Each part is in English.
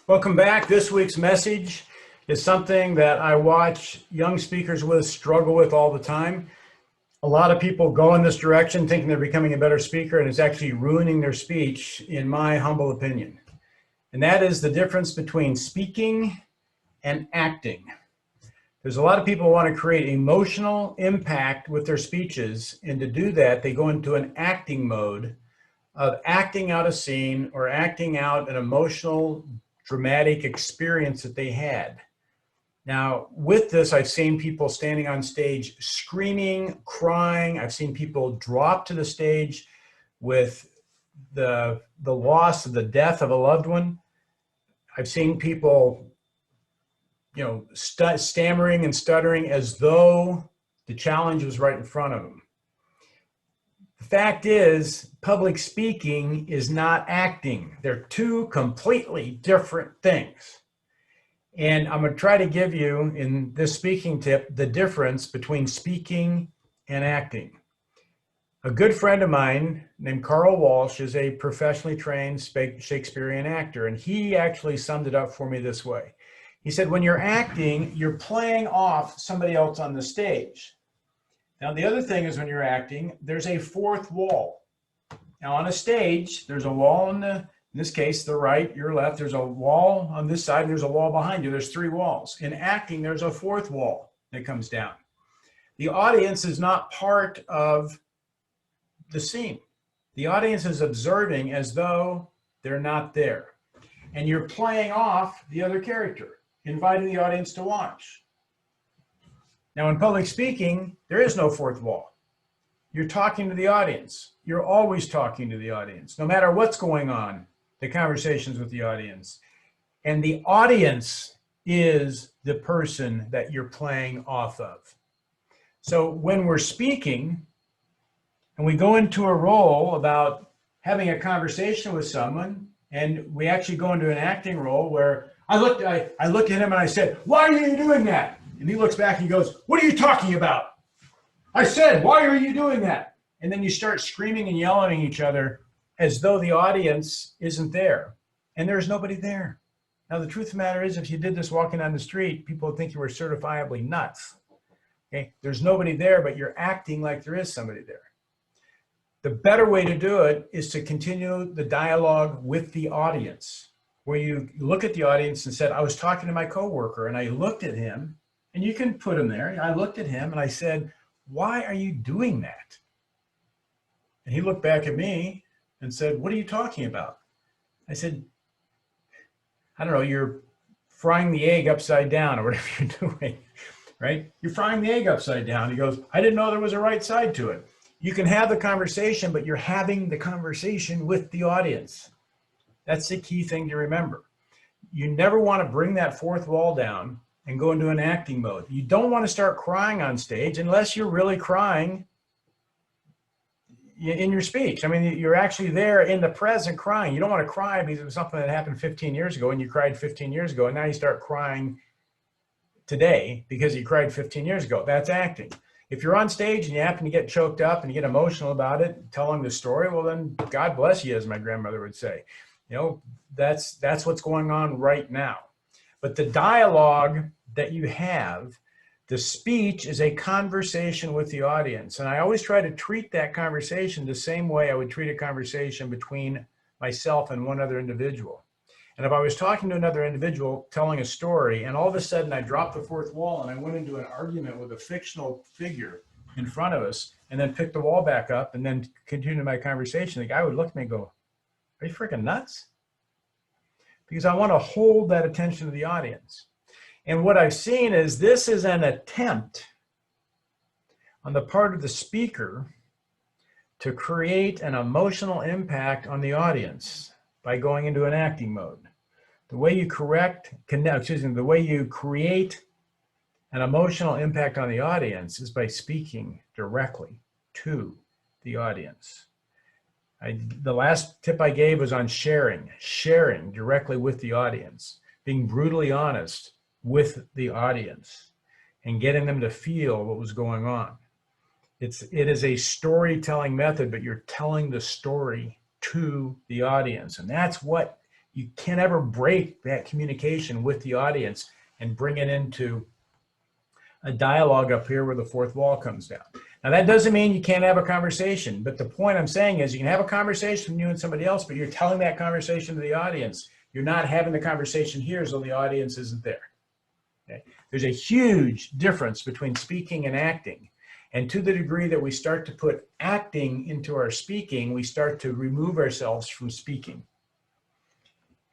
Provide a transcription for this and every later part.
Welcome back. This week's message is something that I watch young speakers struggle with all the time. A lot of people go in this direction thinking they're becoming a better speaker, and it's actually ruining their speech, in my humble opinion. And that is the difference between speaking and acting. There's a lot of people who want to create emotional impact with their speeches, and to do that, they go into an acting mode of acting out a scene or acting out an emotional, dramatic experience that they had. Now, with this, I've seen people standing on stage screaming, crying. I've seen people drop to the stage with the loss of the death of a loved one. I've seen people, stammering and stuttering as though the challenge was right in front of them. The fact is, public speaking is not acting. They're two completely different things. And I'm going to try to give you, in this speaking tip, the difference between speaking and acting. A good friend of mine named Carl Walsh is a professionally trained Shakespearean actor, and he actually summed it up for me this way. He said, when you're acting, you're playing off somebody else on the stage. Now, the other thing is, when you're acting, there's a fourth wall. Now, on a stage, there's a wall in this case, the right, your left. There's a wall on this side, and there's a wall behind you. There's three walls. In acting, there's a fourth wall that comes down. The audience is not part of the scene. The audience is observing as though they're not there. And you're playing off the other character, inviting the audience to watch. Now, in public speaking, there is no fourth wall. You're talking to the audience. You're always talking to the audience. No matter what's going on, the conversations with the audience. And the audience is the person that you're playing off of. So when we're speaking and we go into a role about having a conversation with someone, and we actually go into an acting role where I looked at him and I said, "Why are you doing that?" And he looks back and he goes, "What are you talking about?" I said, "Why are you doing that?" And then you start screaming and yelling at each other as though the audience isn't there. And there's nobody there. Now, the truth of the matter is, if you did this walking down the street, people would think you were certifiably nuts. Okay? There's nobody there, but you're acting like there is somebody there. The better way to do it is to continue the dialogue with the audience, where you look at the audience and said, "I was talking to my coworker and I looked at him," and you can put him there. I looked at him and I said, "Why are you doing that?" And he looked back at me and said, "What are you talking about?" I said, "I don't know, you're frying the egg upside down," or whatever you're doing, right? You're frying the egg upside down. He goes, "I didn't know there was a right side to it." You can have the conversation, but you're having the conversation with the audience. That's the key thing to remember. You never want to bring that fourth wall down and go into an acting mode. You don't want to start crying on stage unless you're really crying in your speech. I mean, you're actually there in the present crying. You don't want to cry because it was something that happened 15 years ago and you cried 15 years ago, and now you start crying today because you cried 15 years ago. That's acting. If you're on stage and you happen to get choked up and you get emotional about it, telling the story, well, then God bless you, as my grandmother would say. That's what's going on right now. But the dialogue that you have, the speech, is a conversation with the audience. And I always try to treat that conversation the same way I would treat a conversation between myself and one other individual. And if I was talking to another individual telling a story, and all of a sudden I dropped the fourth wall and I went into an argument with a fictional figure in front of us, and then picked the wall back up and then continued my conversation, the guy would look at me and go, "Are you freaking nuts?" Because I want to hold that attention to the audience. And what I've seen is this is an attempt on the part of the speaker to create an emotional impact on the audience by going into an acting mode. The way you the way you create an emotional impact on the audience is by speaking directly to the audience. The last tip I gave was on sharing directly with the audience, being brutally honest with the audience and getting them to feel what was going on. It is a storytelling method, but you're telling the story to the audience. And that's what you can't ever break that communication with the audience and bring it into a dialogue up here where the fourth wall comes down. Now, that doesn't mean you can't have a conversation, but the point I'm saying is you can have a conversation with you and somebody else, but you're telling that conversation to the audience. You're not having the conversation here so the audience isn't there. Okay? There's a huge difference between speaking and acting. And to the degree that we start to put acting into our speaking, we start to remove ourselves from speaking.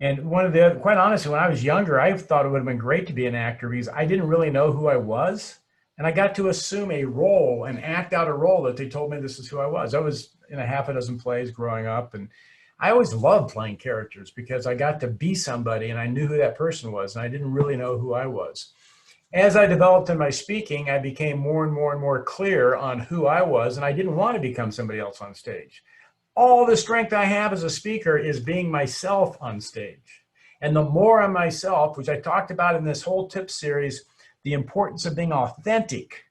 And quite honestly, when I was younger, I thought it would have been great to be an actor because I didn't really know who I was. And I got to assume a role and act out a role that they told me this is who I was. I was in a half a dozen plays growing up. And I always loved playing characters because I got to be somebody and I knew who that person was. And I didn't really know who I was. As I developed in my speaking, I became more and more and more clear on who I was. And I didn't want to become somebody else on stage. All the strength I have as a speaker is being myself on stage. And the more I'm myself, which I talked about in this whole tip series, the importance of being authentic,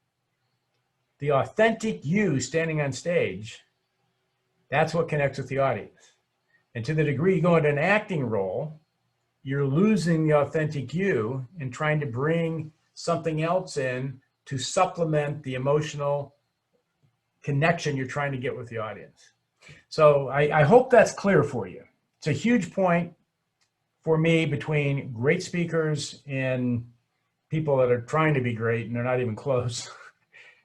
the authentic you standing on stage, that's what connects with the audience. And to the degree you go into an acting role, you're losing the authentic you and trying to bring something else in to supplement the emotional connection you're trying to get with the audience. So I hope that's clear for you. It's a huge point for me between great speakers and people that are trying to be great and they're not even close,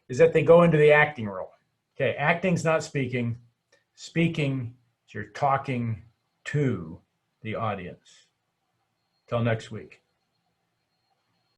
is that they go into the acting role. Okay, acting's not speaking. Speaking is you're talking to the audience. Till next week.